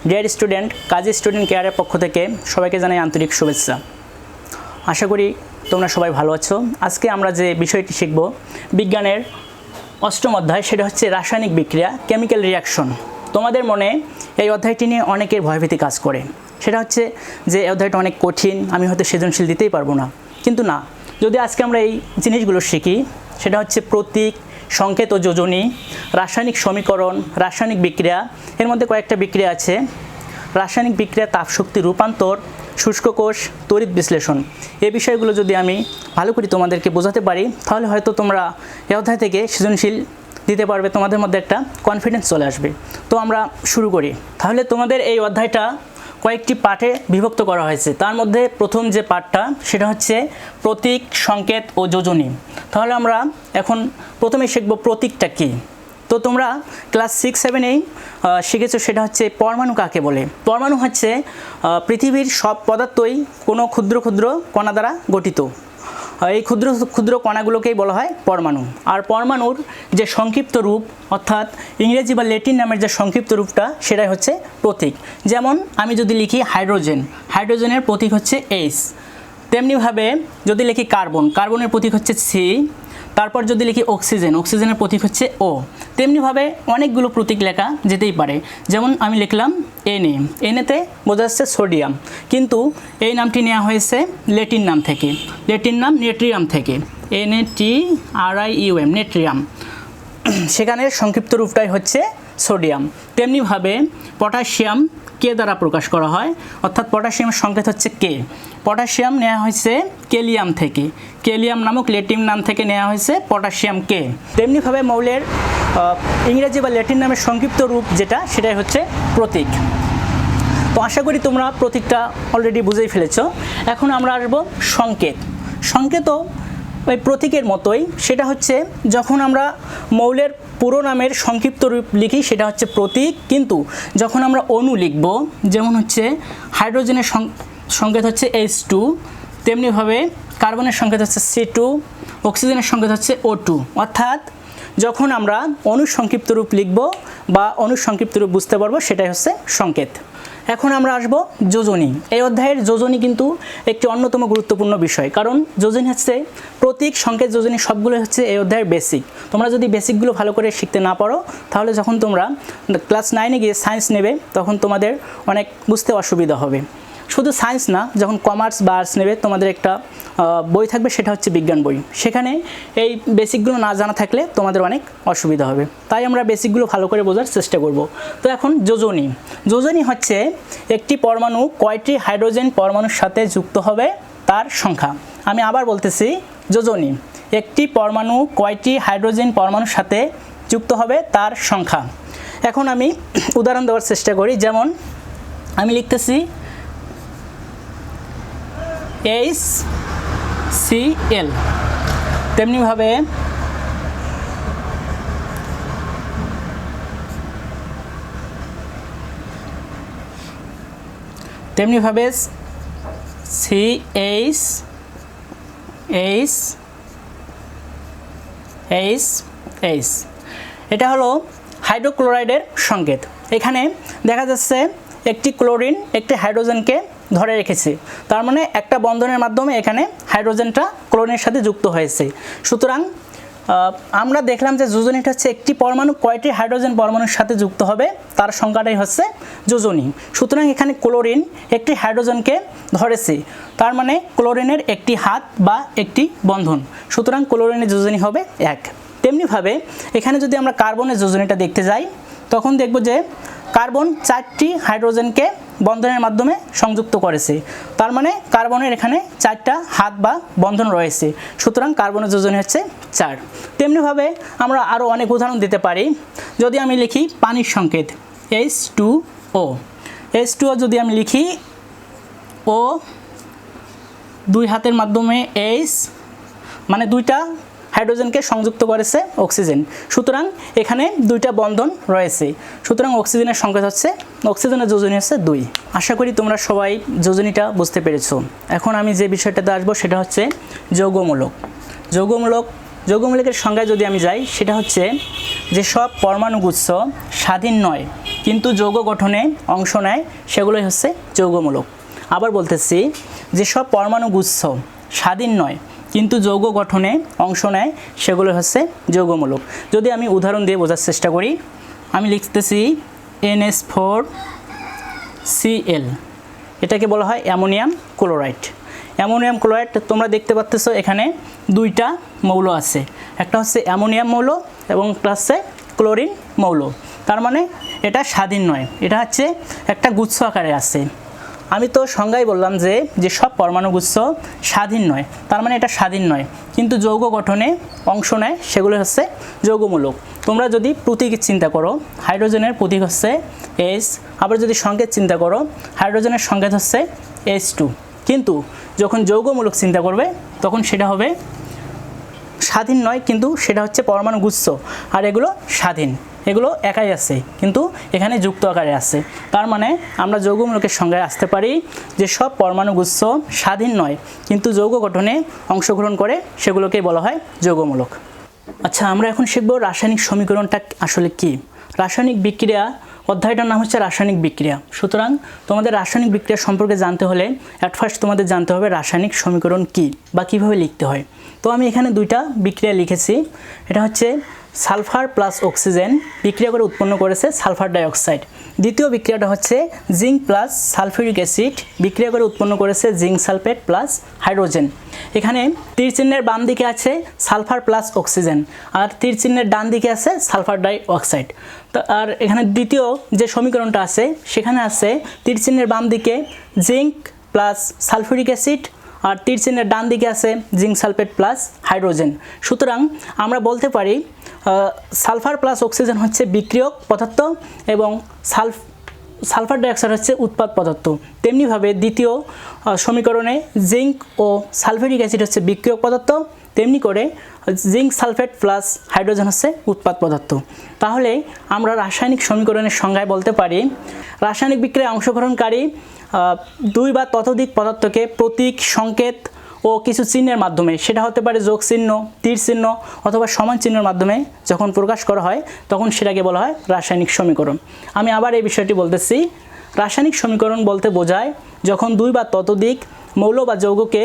Dear student, কাজী student কেয়ারের পক্ষ থেকে সবাইকে জানাই আন্তরিক শুভেচ্ছা। আশা করি তোমরা সবাই ভালো আছো। আজকে আমরা যে বিষয়টি শিখব বিজ্ঞানের অষ্টম অধ্যায়, সেটা হচ্ছে রাসায়নিক বিক্রিয়া, কেমিক্যাল রিয়াকশন। তোমাদের মনে এই অধ্যায়টি নিয়ে অনেকের ভয়ভীতি কাজ করে, সেটা হচ্ছে যে এই অধ্যায়টা অনেক কঠিন, আমি হয়তো সৃজনশীল দিতেই পারবো না। কিন্তু না, যদি আজকে আমরা এই জিনিসগুলো শিখি, সেটা হচ্ছে প্রতীক, সংকেত ও যোজনী, রাসায়নিক সমীকরণ, রাসায়নিক বিক্রিয়া, এর মধ্যে কয়েকটা বিক্রিয়া আছে, রাসায়নিক বিক্রিয়া, তাপশক্তি রূপান্তর, শুষ্ক কোষ, তড়িৎ বিশ্লেষণ। এই বিষয়গুলো যদি আমি ভালো করে তোমাদেরকে বোঝাতে পারি, তাহলে হয়তো তোমরা এই অধ্যায় থেকে সৃজনশীল দিতে পারবে, তোমাদের মধ্যে একটা কনফিডেন্স চলে আসবে। তো আমরা শুরু করি। তাহলে তোমাদের এই অধ্যায়টা কয়েকটি পার্টে বিভক্ত করা হয়েছে। তার মধ্যে প্রথম যে পার্টটা, সেটা হচ্ছে প্রতীক, সংকেত ও যোজনী। তাহলে আমরা এখন প্রথমে শিখব প্রতীকটা কী। তো তোমরা ক্লাস 6-7-এই শিখেছো, সেটা হচ্ছে পরমাণু কাকে বলে। পরমাণু হচ্ছে পৃথিবীর সব পদার্থই কোনো ক্ষুদ্র ক্ষুদ্র কণা দ্বারা গঠিত। এই ক্ষুদ্র ক্ষুদ্র কণাগুলোকেই বলা হয় পরমাণু। আর পরমাণুর যে সংক্ষিপ্ত রূপ, অর্থাৎ ইংরেজি বা ল্যাটিন নামের যে সংক্ষিপ্ত রূপটা, সেটাই হচ্ছে প্রতীক। যেমন আমি যদি লিখি হাইড্রোজেন, হাইড্রোজেনের প্রতীক হচ্ছে H। তেমনিভাবে যদি লিখি কার্বন, কার্বনের প্রতীক হচ্ছে C। তারপর যদি লিখি অক্সিজেন, অক্সিজেনের প্রতীক হচ্ছে O। তেমনিভাবে অনেকগুলো প্রতীক লেখা যেতেই পারে। যেমন আমি লিখলাম Na, Na-তে বোঝা যাচ্ছে সোডিয়াম, কিন্তু এই নামটি নেওয়া হয়েছে ল্যাটিন নাম থেকে, ল্যাটিন নাম নেট্রিয়াম থেকে, NaTrium, নেট্রিয়াম। সেখানের সংক্ষিপ্ত রূপটাই হচ্ছে সোডিয়াম। তেমনিভাবে পটাশিয়াম কে দ্বারা প্রকাশ করা হয়, অর্থাৎ পটাশিয়ামের সংকেত হচ্ছে K। পটাশিয়াম নেওয়া হয়েছে কেলিয়াম থেকে, কেলিয়াম নামক ল্যাটিন নাম থেকে নেওয়া হয়েছে পটাশিয়াম K। তেমনিভাবে মৌলের ইংরেজি বা ল্যাটিন নামের সংক্ষিপ্ত রূপ যেটা, সেটাই হচ্ছে প্রতীক। তো আশা করি তোমরা প্রতীকটা অলরেডি বুঝেই ফেলেছো। এখন আমরা আসবো সংকেত। সংকেতও ওই প্রতীকের মতোই, সেটা হচ্ছে যখন আমরা মৌলের পুরো নামের সংক্ষিপ্ত রূপ লিখি, সেটা হচ্ছে প্রতীক। কিন্তু যখন আমরা অণু লিখব, যেমন হচ্ছে হাইড্রোজেনের সংকেত হচ্ছে H2, তেমনিভাবে কার্বনের সংকেত হচ্ছে C2, অক্সিজেনের সংকেত হচ্ছে O2। অর্থাৎ যখন আমরা অণুর সংক্ষিপ্ত রূপ লিখব বা অণুর সংক্ষিপ্ত রূপ বুঝতে পারবো, সেটাই হচ্ছে সংকেত। এখন আমরা আসব যোজনী। এই অধ্যায়ের যোজনী কিন্তু একটি অন্যতম গুরুত্বপূর্ণ বিষয়, কারণ যোজনী হচ্ছে প্রতীক, সংকেত, যোজনী সবগুলো হচ্ছে এই অধ্যায়ের বেসিক। তোমরা যদি বেসিকগুলো ভালো করে শিখতে না পারো, তাহলে যখন তোমরা ক্লাস 9-এ গিয়ে সায়েন্স নেবে, তখন তোমাদের অনেক বুঝতে অসুবিধা হবে। শুধু সায়েন্স না, যখন কমার্স বা আর্টস নেবে, তোমাদের একটা বই থাকবে, সেটা হচ্ছে বিজ্ঞান বই। সেখানে এই বেসিকগুলো না জানা থাকলে তোমাদের অনেক অসুবিধা হবে। তাই আমরা বেসিকগুলো ভালো করে বোঝার চেষ্টা করব। তো এখন যোজনী। যোজনী হচ্ছে একটি পরমাণু কয়টি হাইড্রোজেন পরমাণুর সাথে যুক্ত হবে তার সংখ্যা। আমি আবার বলতেছি, যোজনী একটি পরমাণু কয়টি হাইড্রোজেন পরমাণুর সাথে যুক্ত হবে তার সংখ্যা। এখন আমি উদাহরণ দেওয়ার চেষ্টা করি। যেমন আমি লিখতেছি HCl, তেমনিভাবে CH, এটা হলো হাইড্রোক্লোরাইডের সংকেত। এখানে দেখা যাচ্ছে একটি ক্লোরিন একটি হাইড্রোজেনকে ধরে রেখেছে, তার মানে একটা বন্ধনের মাধ্যমে এখানে হাইড্রোজেনটা ক্লোরিনের সাথে যুক্ত হয়েছে। সুতরাং আমরা দেখলাম যে যোজনীটা হচ্ছে একটি পরমাণু কয়টি হাইড্রোজেন পরমাণুর সাথে যুক্ত হবে তার সংখ্যাটাই হচ্ছে যোজনী। সুতরাং এখানে ক্লোরিন একটি হাইড্রোজেনকে ধরেছে, তার মানে ক্লোরিনের একটি হাত বা একটি বন্ধন, সুতরাং ক্লোরিনের যোজনী হবে 1। তেমনিভাবে এখানে যদি আমরা কার্বনের যোজনীটা দেখতে যাই, তখন দেখব যে কার্বন 4টি হাইড্রোজেনকে বন্ধনের মাধ্যমে সংযুক্ত করেছে, তার মানে কার্বনের এখানে 4টা হাত বা বন্ধন রয়েছে, সুতরাং কার্বনের যোজনী হচ্ছে 4। তেমনিভাবে আমরা আরও অনেক উদাহরণ দিতে পারি। যদি আমি লিখি পানির সংকেত H2O, H2O যদি আমি লিখি O, 2 হাতের মাধ্যমে H, মানে 2টা হাইড্রোজেনকে সংযুক্ত করেছে অক্সিজেন, সুতরাং এখানে 2টা বন্ধন রয়েছে, সুতরাং অক্সিজেনের সংকেত হচ্ছে, অক্সিজেনের যোজনী হচ্ছে 2। আশা করি তোমরা সবাই যোজনীটা বুঝতে পেরেছো। এখন আমি যে বিষয়টাতে আসবো, সেটা হচ্ছে যৌগমূলক। যৌগমূলকের সংজ্ঞায় যদি আমি যাই, সেটা হচ্ছে যে সব পরমাণুগুচ্ছ স্বাধীন নয়, কিন্তু যৌগ গঠনে অংশ নেয় সেগুলোই হচ্ছে যৌগমূলক। আবার বলতেছি, যেসব পরমাণু গুচ্ছ স্বাধীন নয় কিন্তু যৌগ গঠনে অংশ নেয় সেগুলো হচ্ছে যৌগমূলক। যদি আমি উদাহরণ দিয়ে বোঝার চেষ্টা করি, আমি লিখতেছি NH4Cl, এটাকে বলা হয় অ্যামোনিয়াম ক্লোরাইড। অ্যামোনিয়াম ক্লোরাইড তোমরা দেখতে পাচ্ছ এখানে দুইটা মৌল আছে, একটা হচ্ছে অ্যামোনিয়াম মৌল এবং একটা হচ্ছে ক্লোরিন মৌল। তার মানে এটা স্বাধীন নয়, এটা হচ্ছে একটা গুচ্ছ আকারে আছে। আমি তো সংজ্ঞায় বললাম যে সব পরমাণুগুচ্ছ স্বাধীন নয়, তার মানে এটা স্বাধীন নয় কিন্তু যৌগ গঠনে অংশ নেয় সেগুলো হচ্ছে যৌগমূলক। তোমরা যদি প্রতীক চিন্তা করো, হাইড্রোজেনের প্রতীক হচ্ছে H, আবার যদি সংকেত চিন্তা করো হাইড্রোজেনের সংকেত হচ্ছে H2, কিন্তু যখন যৌগমূলক চিন্তা করবে তখন সেটা হবে স্বাধীন নয় কিন্তু সেটা হচ্ছে পরমাণুগুচ্ছ, আর এগুলো স্বাধীন, এগুলো একাই আছে কিন্তু এখানে যুক্ত আকারে আছে। তার মানে আমরা যৌগমূলকের সংজ্ঞায় আসতে পারি যে সব পরমাণুগুচ্ছ স্বাধীন নয় কিন্তু যৌগ গঠনে অংশগ্রহণ করে সেগুলোকেই বলা হয় যৌগমূলক। আচ্ছা, আমরা এখন শিখব রাসায়নিক সমীকরণটা আসলে কি। রাসায়নিক বিক্রিয়া অধ্যায়টার নাম হচ্ছে রাসায়নিক বিক্রিয়া। সুতরাং তোমাদের রাসায়নিক বিক্রিয়া সম্পর্কে জানতে হলে অ্যাট ফার্স্ট তোমাদের জানতে হবে রাসায়নিক সমীকরণ কি বা কীভাবে লিখতে হয়। তো আমি এখানে দুইটা বিক্রিয়া লিখেছি। এটা হচ্ছে সালফার প্লাস অক্সিজেন বিক্রিয়া করে উৎপন্ন করেছে সালফার ডাইঅক্সাইড। দ্বিতীয় বিক্রিয়াটা হচ্ছে জিঙ্ক প্লাস সালফিউরিক অ্যাসিড বিক্রিয়া করে উৎপন্ন করেছে জিঙ্ক সালফেট প্লাস হাইড্রোজেন। এখানে তীর চিহ্নের বাম দিকে আছে সালফার প্লাস অক্সিজেন আর তীর চিহ্নের ডান দিকে আছে সালফার ডাইঅক্সাইড। তো আর এখানে দ্বিতীয় যে সমীকরণটা আছে সেখানে আছে তীর চিহ্নের বাম দিকে জিঙ্ক প্লাস সালফিউরিক অ্যাসিড আর তীর চিহ্নের ডান দিকে আছে জিঙ্ক সালফেট প্লাস হাইড্রোজেন। সুতরাং আমরা বলতে পারি সালফার প্লাস অক্সিজেন হচ্ছে বিক্রিয়ক পদার্থ এবং সালফার ডাইঅক্সাইড হচ্ছে উৎপাদ পদার্থ। তেমনিভাবে দ্বিতীয় সমীকরণে জিঙ্ক ও সালফিউরিক অ্যাসিড হচ্ছে বিক্রিয়ক পদার্থ, তেমনি করে জিঙ্ক সালফেট প্লাস হাইড্রোজেন হচ্ছে উৎপাদ পদার্থ। তাহলে আমরা রাসায়নিক সমীকরণের সংজ্ঞায় বলতে পারি রাসায়নিক বিক্রিয়ায় অংশগ্রহণকারী দুই বা ততোধিক পদার্থকে প্রতীক, সংকেত ও কিছু চিহ্নের মাধ্যমে, সেটা হতে পারে যোগ চিহ্ন, তীর চিহ্ন অথবা সমান চিহ্নের মাধ্যমে যখন প্রকাশ করা হয় তখন সেটাকে বলা হয় রাসায়নিক সমীকরণ। আমি আবার এই বিষয়টি বলতেছি, রাসায়নিক সমীকরণ বলতে বোঝায় যখন দুই বা ততোধিক মৌল বা যৌগকে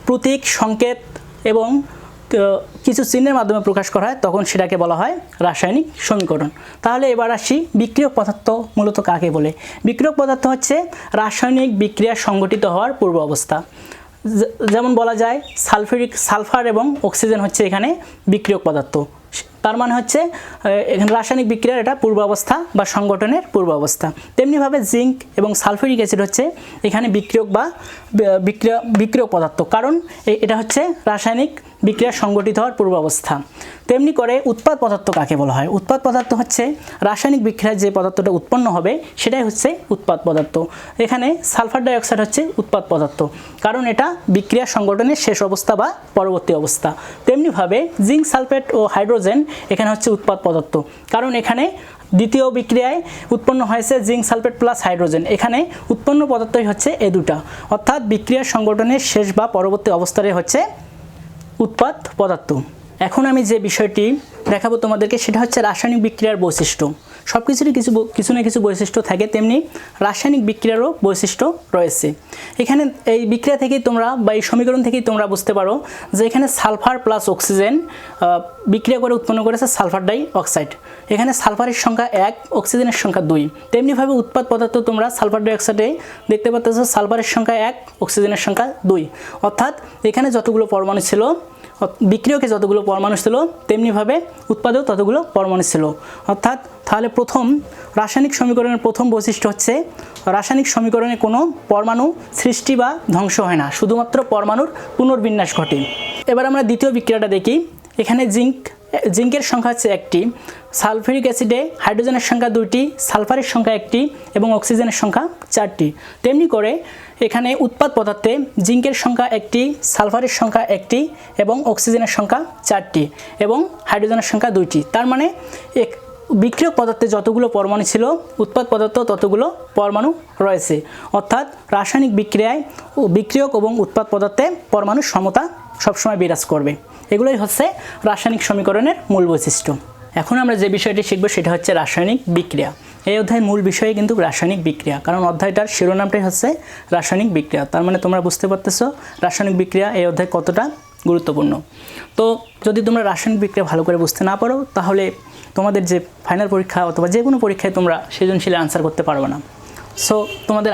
প্রতীক, সংকেত এবং কিছু চিহ্নের মাধ্যমে প্রকাশ করা হয় তখন সেটাকে বলা হয় রাসায়নিক সমীকরণ। তাহলে এবার আসি বিক্রিয়ক পদার্থ মূলত কাকে বলে। বিক্রিয়ক পদার্থ হচ্ছে রাসায়নিক বিক্রিয়া সংঘটিত হওয়ার পূর্ব অবস্থা। যেমন বলা যায় সালফার এবং অক্সিজেন হচ্ছে এখানে বিক্রিয়ক পদার্থ। তার মানে হচ্ছে এখানে রাসায়নিক বিক্রিয়ার এটা পূর্ব অবস্থা বা সংগঠনের পূর্ব অবস্থা। তেমনিভাবে জিঙ্ক এবং সালফিউরিক অ্যাসিড হচ্ছে এখানে বিক্রিয়ক বা বিক্রিয়ক পদার্থ, কারণ এটা হচ্ছে রাসায়নিক বিক্রিয়া সংগঠিত হওয়ার পূর্ব অবস্থা। তেমনি করে উৎপাদ পদার্থ কাকে বলা হয়। উৎপাদ পদার্থ হচ্ছে রাসায়নিক বিক্রিয়ায় যে পদার্থটা উৎপন্ন হবে সেটাই হচ্ছে উৎপাদ পদার্থ। এখানে সালফার ডাইঅক্সাইড হচ্ছে উৎপাদ পদার্থ, কারণ এটা বিক্রিয়া সংগঠনের শেষ অবস্থা বা পরবর্তী অবস্থা। তেমনিভাবে জিঙ্ক সালফেট ও হাইড্রোজেন এখানে হচ্ছে উৎপাদ পদার্থ, কারণ এখানে দ্বিতীয় বিক্রিয়ায় উৎপন্ন হয়েছে জিঙ্ক সালফেট প্লাস হাইড্রোজেন। এখানে উৎপন্ন পদার্থই হচ্ছে এই দুটা, অর্থাৎ বিক্রিয়া সংগঠনের শেষ বা পরবর্তী অবস্থায় হচ্ছে উৎপাদ পদার্থ। এখন আমি যে বিষয়টি দেখাবো তোমাদেরকে সেটা হচ্ছে রাসায়নিক বিক্রিয়ার বৈশিষ্ট্য। সব কিছুরই কিছু না কিছু বৈশিষ্ট্য থাকে, তেমনি রাসায়নিক বিক্রিয়ারও বৈশিষ্ট্য রয়েছে। এখানে এই বিক্রিয়া থেকেই তোমরা বা এই সমীকরণ থেকেই তোমরা বুঝতে পারো যে এখানে সালফার প্লাস অক্সিজেন বিক্রিয়া করে উৎপন্ন করেছে সালফার ডাই অক্সাইড। এখানে সালফারের সংখ্যা 1, অক্সিজেনের সংখ্যা 2। তেমনিভাবে উৎপাদ পদার্থ তোমরা সালফার ডাই অক্সাইডে দেখতে পাচ্ছ সালফারের সংখ্যা 1, অক্সিজেনের সংখ্যা 2। অর্থাৎ এখানে যতগুলো পরমাণু ছিল, বিক্রিয়কে যতগুলো পরমাণু ছিল তেমনিভাবে উৎপাদেও ততগুলো পরমাণু ছিল। অর্থাৎ তাহলে প্রথম রাসায়নিক সমীকরণের প্রথম বৈশিষ্ট্য হচ্ছে রাসায়নিক সমীকরণে কোনো পরমাণু সৃষ্টি বা ধ্বংস হয় না, শুধুমাত্র পরমাণুর পুনর্বিন্যাস ঘটে। এবার আমরা দ্বিতীয় বিক্রিয়াটা দেখি। এখানে জিঙ্কের সংখ্যা হচ্ছে 1টি, সালফিউরিক অ্যাসিডে হাইড্রোজেনের সংখ্যা 2টি, সালফারের সংখ্যা 1টি এবং অক্সিজেনের সংখ্যা 4টি। তেমনি করে এখানে উৎপাদ পদার্থে জিঙ্কের সংখ্যা 1টি, সালফারের সংখ্যা 1টি এবং অক্সিজেনের সংখ্যা 4টি এবং হাইড্রোজেনের সংখ্যা 2টি। তার মানে বিক্রিয়ক পদার্থে যতগুলো পরমাণু ছিল উৎপাদ পদার্থ ততগুলো পরমাণু রয়েছে। অর্থাৎ রাসায়নিক বিক্রিয়ায় বিক্রিয়ক এবং উৎপাদ পদার্থে পরমাণুর সমতা সবসময় বিরাজ করবে। এগুলোই হচ্ছে রাসায়নিক সমীকরণের মূল বৈশিষ্ট্য। এখন আমরা যে বিষয়টি শিখব সেটা হচ্ছে রাসায়নিক বিক্রিয়া। এই অধ্যায়ের মূল বিষয় কিন্তু রাসায়নিক বিক্রিয়া, কারণ অধ্যায়টার শিরোনামটাই হচ্ছে রাসায়নিক বিক্রিয়া। তার মানে তোমরা বুঝতে পারতেছো রাসায়নিক বিক্রিয়া এই অধ্যায় কতটা গুরুত্বপূর্ণ। তো যদি তোমরা রাসায়নিক বিক্রিয়া ভালো করে বুঝতে না পারো, তাহলে তোমাদের যে ফাইনাল পরীক্ষা অথবা যে কোনো পরীক্ষায় তোমরা সৃজনশীলে আনসার করতে পারবে না। সো তোমাদের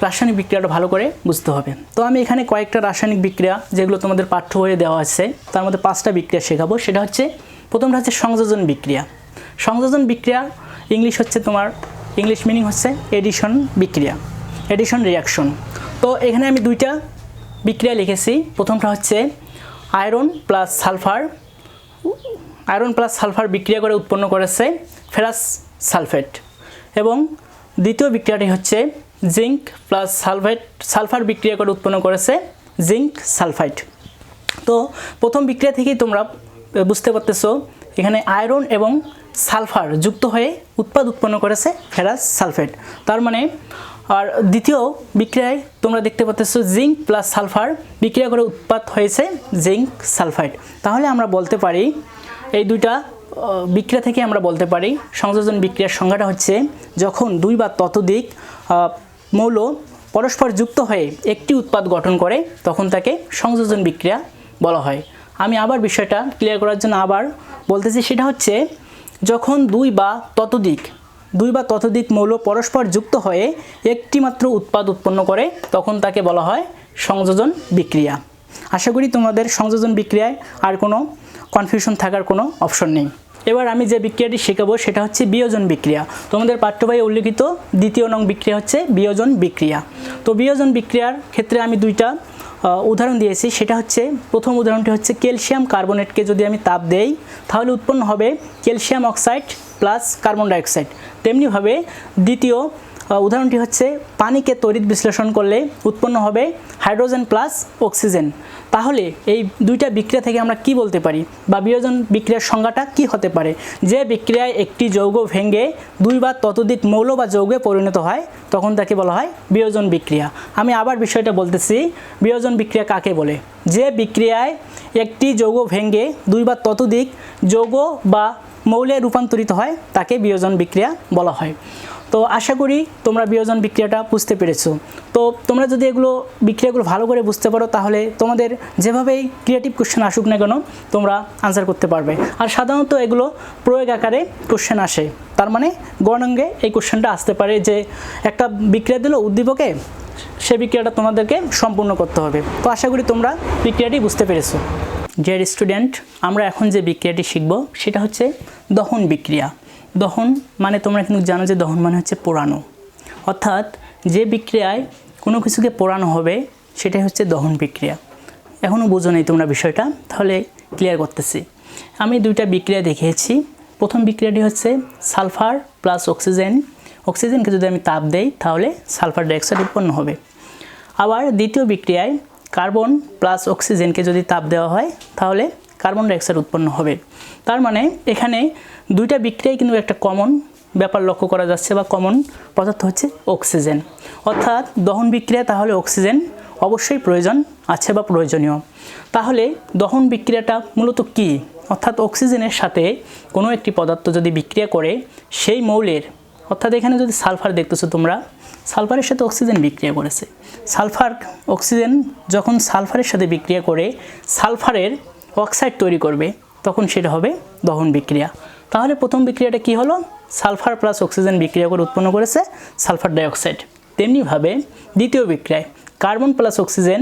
রাসায়নিক বিক্রিয়াটা ভালো করে বুঝতে হবে। তো আমি এখানে কয়েকটা রাসায়নিক বিক্রিয়া যেগুলো তোমাদের পাঠ্য বইয়ে দেওয়া আছে, তার মধ্যে 5টা বিক্রিয়া শেখাবো। সেটা হচ্ছে, প্রথমটা হচ্ছে সংযোজন বিক্রিয়া। সংযোজন বিক্রিয়া ইংলিশ হচ্ছে তোমার, ইংলিশ মিনিং হচ্ছে এডিশন বিক্রিয়া, এডিশন রিয়াকশন। তো এখানে আমি 2টা বিক্রিয়া লিখেছি। প্রথমটা হচ্ছে আয়রন প্লাস সালফার বিক্রিয়া করে উৎপন্ন করেছে ফেরাস সালফেট, এবং দ্বিতীয় বিক্রিয়াটি হচ্ছে জিঙ্ক প্লাস সালফার বিক্রিয়া করে উৎপন্ন করেছে জিঙ্ক সালফাইড। তো প্রথম বিক্রিয়া থেকেই তোমরা বুঝতে পারতেছো এখানে আয়রন এবং সালফার যুক্ত হয়ে উৎপন্ন করেছে ফেরাস সালফেট। তার মানে আর দ্বিতীয় বিক্রিয়ায় তোমরা দেখতে পাচ্ছ জিঙ্ক প্লাস সালফার বিক্রিয়া করে উৎপাদ হয়েছে জিঙ্ক সালফাইড। তাহলে আমরা বলতে পারি এই 2টা বিক্রিয়া থেকে আমরা বলতে পারি সংযোজন বিক্রিয়ার সংজ্ঞাটা হচ্ছে যখন 2 বা ততোধিক মৌল পরস্পর যুক্ত হয়ে একটি উৎপাদ গঠন করে তখন তাকে সংযোজন বিক্রিয়া বলা হয়। আমি আবার বিষয়টা ক্লিয়ার করার জন্য আবার বলতেছি, সেটা হচ্ছে যখন 2 বা ততোধিক মৌল পরস্পর যুক্ত হয়ে একটি মাত্র উৎপাদ উৎপন্ন করে তখন তাকে বলা হয় সংযোজন বিক্রিয়া। আশা করি তোমাদের সংযোজন বিক্রিয়ায় আর কোনো কনফিউশন থাকার কোনো অপশন নেই। এবার আমি যে বিক্রিয়াটি শেখাবো সেটা হচ্ছে বিয়োজন বিক্রিয়া। তোমাদের পাঠ্যবইয়ে উল্লিখিত 2য় নং বিক্রিয়া হচ্ছে বিয়োজন বিক্রিয়া। তো বিয়োজন বিক্রিয়ার ক্ষেত্রে আমি 2টা উদাহরণ দিয়েছি। সেটা হচ্ছে, প্রথম উদাহরণটি হচ্ছে ক্যালসিয়াম কার্বনেটকে যদি আমি তাপ দেই তাহলে উৎপন্ন হবে calcium oxide plus carbon dioxide. তেমনিভাবে দ্বিতীয় উদাহরণটি হচ্ছে পানিকে তড়িৎ বিশ্লেষণ করলে উৎপন্ন হবে হাইড্রোজেন প্লাস অক্সিজেন। তাহলে এই 2টা বিক্রিয়া থেকে আমরা কি বলতে পারি, বা বিয়োজন বিক্রিয়ার সংজ্ঞাটা কি হতে পারে? যে বিক্রিয়ায় একটি যৌগ ভেঙে 2 বা ততোধিক মৌল বা যৌগে পরিণত হয় তখন তাকে বলা হয় বিয়োজন বিক্রিয়া। আমি আবার বিষয়টা বলতেছি, বিয়োজন বিক্রিয়া কাকে বলে? যে বিক্রিয়ায় একটি যৌগ ভেঙে 2 বা ততোধিক যৌগ বা মৌলে রূপান্তরিত হয় তাকে বিয়োজন বিক্রিয়া বলা হয়। তো আশা করি তোমরা বিয়োজন বিক্রিয়াটা বুঝতে পেরেছো। তো তোমরা যদি বিক্রিয়াগুলো ভালো করে বুঝতে পারো তাহলে তোমাদের যেভাবেই ক্রিয়েটিভ কোশ্চেন আসুক না কেন তোমরা আনসার করতে পারবে। আর সাধারণত এগুলো প্রয়োগ আকারে কোশ্চেন আসে। তার মানে গণাঙ্গে এই কোশ্চেনটা আসতে পারে যে একটা বিক্রিয়া দিল উদ্দীপকে, সে বিক্রিয়াটা তোমাদেরকে সম্পূর্ণ করতে হবে। তো আশা করি তোমরা বিক্রিয়াটি বুঝতে পেরেছো। ডিয়ার স্টুডেন্ট, আমরা এখন যে বিক্রিয়াটি শিখব সেটা হচ্ছে দহন বিক্রিয়া। দহন মানে তোমরা কিন্তু জানো যে দহন মানে হচ্ছে পোড়ানো, অর্থাৎ যে বিক্রিয়ায় কোনো কিছুকে পোড়ানো হবে সেটাই হচ্ছে দহন বিক্রিয়া। এখনও বোঝো নেই তোমরা বিষয়টা, তাহলে ক্লিয়ার করতেছি। আমি 2টা বিক্রিয়া দেখিয়েছি। প্রথম বিক্রিয়াটি হচ্ছে সালফার প্লাস অক্সিজেনকে যদি আমি তাপ দেই তাহলে সালফার ডাইঅক্সাইড উৎপন্ন হবে। আবার দ্বিতীয় বিক্রিয়ায় কার্বন প্লাস অক্সিজেনকে যদি তাপ দেওয়া হয় তাহলে কার্বন ডাইঅক্সাইড উৎপন্ন হবে। তার মানে এখানে 2টা বিক্রিয়ায় কিন্তু একটা কমন ব্যাপার লক্ষ্য করা যাচ্ছে, বা কমন পদার্থ হচ্ছে অক্সিজেন। অর্থাৎ দহন বিক্রিয়া তাহলে অক্সিজেন অবশ্যই প্রয়োজন আছে বা প্রয়োজনীয়। তাহলে দহন বিক্রিয়াটা মূলত কি? অর্থাৎ অক্সিজেনের সাথে কোনো একটি পদার্থ যদি বিক্রিয়া করে সেই মৌলের, অর্থাৎ এখানে যদি সালফার দেখতেছো তোমরা, সালফারের সাথে অক্সিজেন বিক্রিয়া করেছে। অক্সিজেন যখন সালফারের সাথে বিক্রিয়া করে সালফারের অক্সাইড তৈরি করবে তখন সেটা হবে দহন বিক্রিয়া। তাহলে প্রথম বিক্রিয়াটা কি হলো? সালফার প্লাস অক্সিজেন বিক্রিয়া করে উৎপন্ন করেছে সালফার ডাইঅক্সাইড। তেমনিভাবে দ্বিতীয় বিক্রিয়ায় কার্বন প্লাস অক্সিজেন,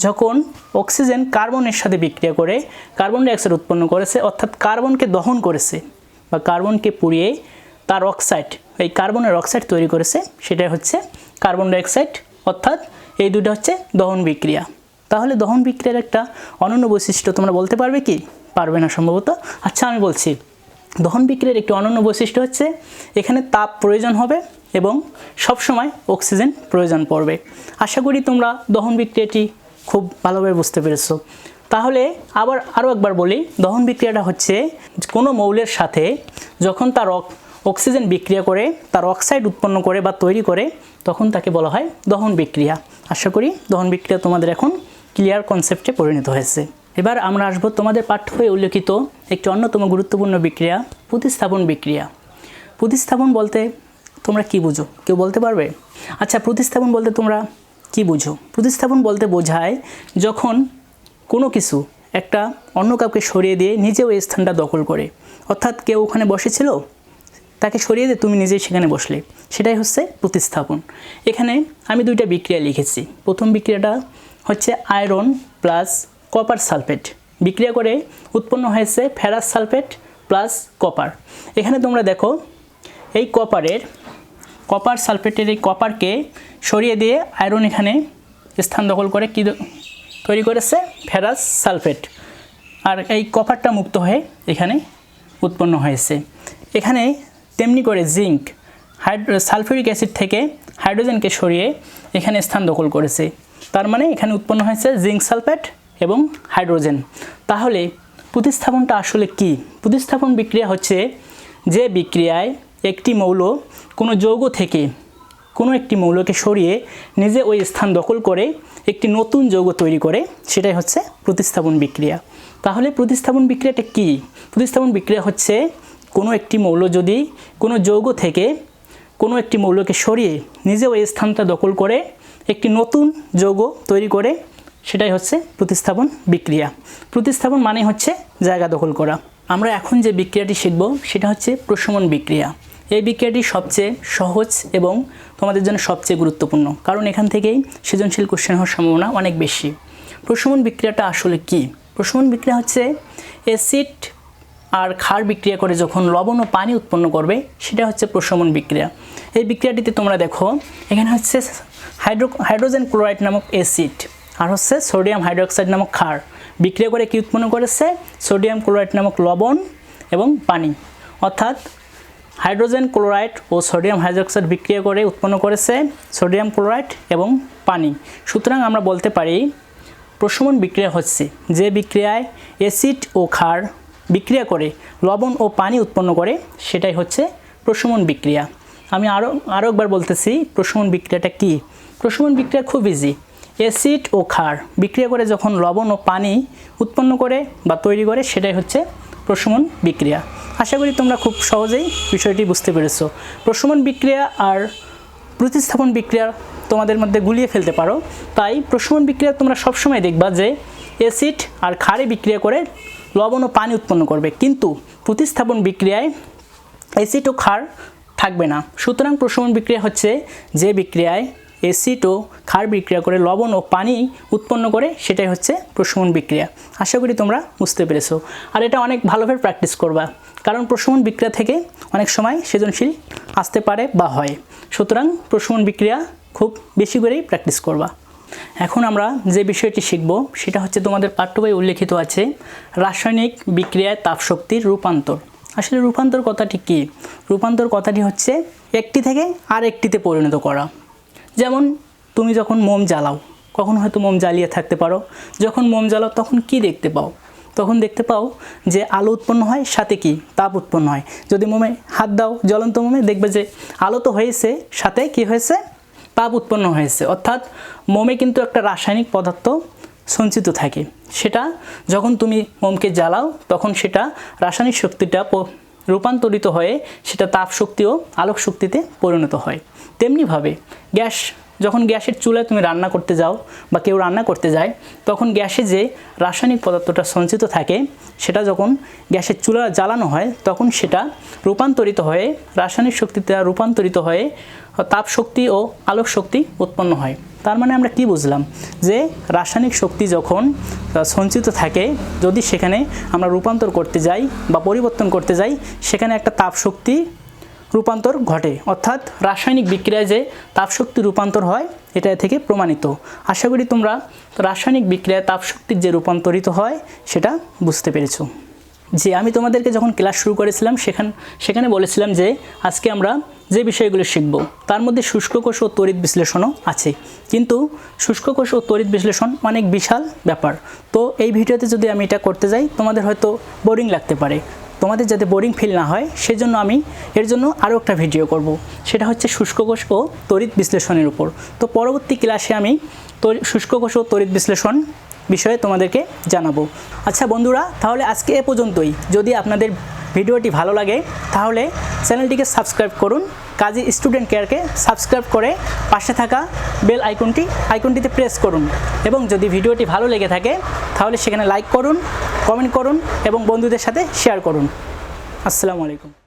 যখন অক্সিজেন কার্বনের সাথে বিক্রিয়া করে কার্বন ডাইঅক্সাইড উৎপন্ন করেছে, অর্থাৎ কার্বনকে দহন করেছে বা কার্বনকে পুড়িয়ে তার অক্সাইড, এই কার্বনের অক্সাইড তৈরি করেছে, সেটাই হচ্ছে কার্বন ডাইঅক্সাইড। অর্থাৎ এই 2টা হচ্ছে দহন বিক্রিয়া। তাহলে দহন বিক্রিয়ার একটা অনন্য বৈশিষ্ট্য তোমরা বলতে পারবে কি? পারবে না সম্ভবত। আচ্ছা, আমি বলছি, দহন বিক্রিয়ার একটি অনন্য বৈশিষ্ট্য হচ্ছে এখানে তাপ প্রয়োজন হবে এবং সবসময় অক্সিজেন প্রয়োজন পড়বে। আশা করি তোমরা দহন বিক্রিয়াটি খুব ভালোভাবে বুঝতে পেরেছো। তাহলে আরও একবার বলি, দহন বিক্রিয়াটা হচ্ছে কোনো মৌলের সাথে যখন তার অক্সিজেন বিক্রিয়া করে তার অক্সাইড উৎপন্ন করে বা তৈরি করে তখন তাকে বলা হয় দহন বিক্রিয়া। আশা করি দহন বিক্রিয়া তোমাদের এখন ক্লিয়ার কনসেপ্টে পরিণত হয়েছে। এবার আমরা আসবো তোমাদের পাঠ্য বইয়ে উল্লেখিত একটি অন্যতম গুরুত্বপূর্ণ বিক্রিয়া, প্রতিস্থাপন বিক্রিয়া। প্রতিস্থাপন বলতে তোমরা কি বুঝো, কেউ বলতে পারবে? আচ্ছা, প্রতিস্থাপন বলতে তোমরা কি বুঝো? প্রতিস্থাপন বলতে বোঝায় যখন কোনো কিছু একটা অন্য কাউকে সরিয়ে দিয়ে নিজে ওই স্থানটা দখল করে, অর্থাৎ কেউ ওখানে বসেছিল, তাকে সরিয়ে দিয়ে তুমি নিজেই সেখানে বসলে, সেটাই হচ্ছে প্রতিস্থাপন। এখানে আমি দুইটা বিক্রিয়া লিখেছি। প্রথম বিক্রিয়াটা হচ্ছে আয়রন প্লাস কপার সালফেট বিক্রিয়া করে উৎপন্ন হয়েছে ফেরাস সালফেট প্লাস কপার। এখানে তোমরা দেখো এই কপার সালফেটের এই কপারকে সরিয়ে দিয়ে আয়রন এখানে স্থান দখল করে কি তৈরি করেছে? Ferrous sulphate. আর এই কপারটা মুক্ত হয়ে এখানে উৎপন্ন হয়েছে। এখানে তেমনি করে জিঙ্ক সালফিউরিক অ্যাসিড থেকে হাইড্রোজেনকে সরিয়ে এখানে স্থান দখল করেছে। তার মানে এখানে উৎপন্ন হয়েছে জিঙ্ক সালফেট এবং হাইড্রোজেন। তাহলে প্রতিস্থাপনটা আসলে কি? প্রতিস্থাপন বিক্রিয়া হচ্ছে যে বিক্রিয়ায় একটি মৌল কোনো যৌগ থেকে কোনো একটি মৌলকে সরিয়ে নিজে ওই স্থান দখল করে একটি নতুন যৌগ তৈরি করে, সেটাই হচ্ছে প্রতিস্থাপন বিক্রিয়া। তাহলে প্রতিস্থাপন বিক্রিয়াটা কি? প্রতিস্থাপন বিক্রিয়া হচ্ছে কোনো একটি মৌল যদি কোনো যৌগ থেকে কোনো একটি মৌলকে সরিয়ে নিজে ওই স্থানটা দখল করে একটি নতুন যৌগ তৈরি করে, সেটাই হচ্ছে প্রতিস্থাপন বিক্রিয়া। প্রতিস্থাপন মানে হচ্ছে জায়গা দখল করা। আমরা এখন যে বিক্রিয়াটি শিখব সেটা হচ্ছে প্রশমন বিক্রিয়া। এই বিক্রিয়াটি সবচেয়ে সহজ এবং তোমাদের জন্য সবচেয়ে গুরুত্বপূর্ণ, কারণ এখান থেকেই সৃজনশীল কোশ্চেন হওয়ার সম্ভাবনা অনেক বেশি। প্রশমন বিক্রিয়াটা আসলে কি? প্রশমন বিক্রিয়া হচ্ছে অ্যাসিড আর ক্ষার বিক্রিয়া করে যখন লবণ ও পানি উৎপন্ন করবে, সেটা হচ্ছে প্রশমন বিক্রিয়া। এই বিক্রিয়াটিতে তোমরা দেখো এখানে হচ্ছে হাইড্রোজেন ক্লোরাইড নামক অ্যাসিড আর হচ্ছে সোডিয়াম হাইড্রোক্সাইড নামক ক্ষার বিক্রিয়া করে কি উৎপন্ন করেছে? সোডিয়াম ক্লোরাইড নামক লবণ এবং পানি। অর্থাৎ হাইড্রোজেন ক্লোরাইড ও সোডিয়াম হাইড্রোক্সাইড বিক্রিয়া করে উৎপন্ন করেছে সোডিয়াম ক্লোরাইড এবং পানি। সুতরাং আমরা বলতে পারি প্রশমন বিক্রিয়া হচ্ছে যে বিক্রিয়ায় অ্যাসিড ও ক্ষার বিক্রিয়া করে লবণ ও পানি উৎপন্ন করে, সেটাই হচ্ছে প্রশমন বিক্রিয়া। আমি আরও একবার বলতেছি প্রশমন বিক্রিয়াটা কি। প্রশমন বিক্রিয়া খুব ইজি। অ্যাসিড ও ক্ষার বিক্রিয়া করে যখন লবণ ও পানি উৎপন্ন করে বা তৈরি করে, সেটাই হচ্ছে প্রশমন বিক্রিয়া। আশা করি তোমরা খুব সহজেই বিষয়টি বুঝতে পেরেছো। প্রশমন বিক্রিয়া আর প্রতিস্থাপন বিক্রিয়া তোমাদের মধ্যে গুলিয়ে ফেলতে পারো। তাই প্রশমন বিক্রিয়া তোমরা সবসময় দেখবা যে অ্যাসিড আর ক্ষারে বিক্রিয়া করে লবণ ও পানি উৎপন্ন করবে, কিন্তু প্রতিস্থাপন বিক্রিয়ায় অ্যাসিড ও ক্ষার থাকবে না। সুতরাং প্রশমন বিক্রিয়া হচ্ছে যে বিক্রিয়ায় অ্যাসিড ও ক্ষার বিক্রিয়া করে লবণ ও পানি উৎপন্ন করে, সেটাই হচ্ছে প্রশমন বিক্রিয়া। আশা করি তোমরা বুঝতে পেরেছো। আর এটা অনেক ভালোভাবে প্র্যাকটিস করবা, কারণ প্রশমন বিক্রিয়া থেকে অনেক সময় সৃজনশীল আসতে পারে বা হয়। সুতরাং প্রশমন বিক্রিয়া খুব বেশি করেই প্র্যাকটিস করবা। এখন আমরা যে বিষয়টি শিখব সেটা হচ্ছে তোমাদের পাঠ্য বইয়ে উল্লেখিত আছে রাসায়নিক বিক্রিয়ায় তাপশক্তির রূপান্তর। আসলে রূপান্তর কথাটি কি? রূপান্তর কথাটি হচ্ছে একটি থেকে আরেকটিতে পরিণত করা। যেমন তুমি যখন মোম জ্বালাও, কখন হয়তো মোম জ্বালিয়ে থাকতে পারো, যখন মোম জ্বালাও তখন কি দেখতে পাও? তখন দেখতে পাও যে আলো উৎপন্ন হয়, সাথে কি তাপ উৎপন্ন হয়। যদি মোমে হাত দাও, জ্বলন্ত মোমে, দেখবে যে আলো তো হয়েছে, সাথে কি হয়েছে? তাপ উৎপন্ন হয়েছে। অর্থাৎ মোমে কিন্তু একটা রাসায়নিক পদার্থ সঞ্চিত থাকে, সেটা যখন তুমি মোমকে জ্বালাও তখন সেটা রাসায়নিক শক্তিটা রূপান্তরিত হয়ে সেটা তাপ শক্তি ও আলোক শক্তিতে পরিণত হয়। তেমনিভাবে যখন গ্যাসের চুলায় তুমি রান্না করতে যাও বা কেউ রান্না করতে যায়, তখন গ্যাসে যে রাসায়নিক পদার্থটা সঞ্চিত থাকে, সেটা যখন গ্যাসের চুলা জ্বালানো হয় তখন সেটা রূপান্তরিত হয়ে রাসায়নিক শক্তিতে রূপান্তরিত হয়ে তাপ শক্তি ও আলোক শক্তি উৎপন্ন হয়। তার মানে আমরা কি বুঝলাম? যে রাসায়নিক শক্তি যখন সঞ্চিত থাকে, যদি সেখানে আমরা রূপান্তর করতে যাই বা পরিবর্তন করতে যাই, সেখানে একটা তাপ শক্তি রূপান্তর ঘটে। অর্থাৎ রাসায়নিক বিক্রিয়ায় যে তাপশক্তি রূপান্তর হয়, এটা থেকে প্রমাণিত। আশা করি তোমরা রাসায়নিক বিক্রিয়ায় তাপশক্তির যে রূপান্তরিত হয় সেটা বুঝতে পেরেছো। যে আমি তোমাদেরকে যখন ক্লাস শুরু করেছিলাম সেখানে বলেছিলাম যে আজকে আমরা যে বিষয়গুলো শিখব তার মধ্যে শুষ্ক কোষ ও তড়িৎ বিশ্লেষণও আছে। কিন্তু শুষ্ক কোষ ও তড়িৎ বিশ্লেষণ অনেক বিশাল ব্যাপার। তো এই ভিডিওতে যদি আমি এটা করতে যাই তোমাদের হয়তো বোরিং লাগতে পারে। তোমাদের যাতে বোরিং ফিল না হয় সেজন্য আমি এর জন্য আরও একটা ভিডিও করব, সেটা হচ্ছে শুষ্ক কোষ ও তড়িৎ বিশ্লেষণের উপর। তো পরবর্তী ক্লাসে আমি শুষ্ক কোষ ও তড়িৎ বিশ্লেষণ বিষয়ে তোমাদেরকে জানাবো। আচ্ছা বন্ধুরা, তাহলে আজকে এ পর্যন্তই। যদি আপনাদের ভিডিওটি ভালো লাগে তাহলে চ্যানেলটিকে সাবস্ক্রাইব করুন, কাজী স্টুডেন্ট কেয়ারকে সাবস্ক্রাইব করে পাশে থাকা বেল আইকনটিতে প্রেস করুন এবং যদি ভিডিওটি ভালো লেগে থাকে তাহলে সেখানে লাইক করুন, কমেন্ট করুন এবং বন্ধুদের সাথে শেয়ার করুন। আসসালামু আলাইকুম।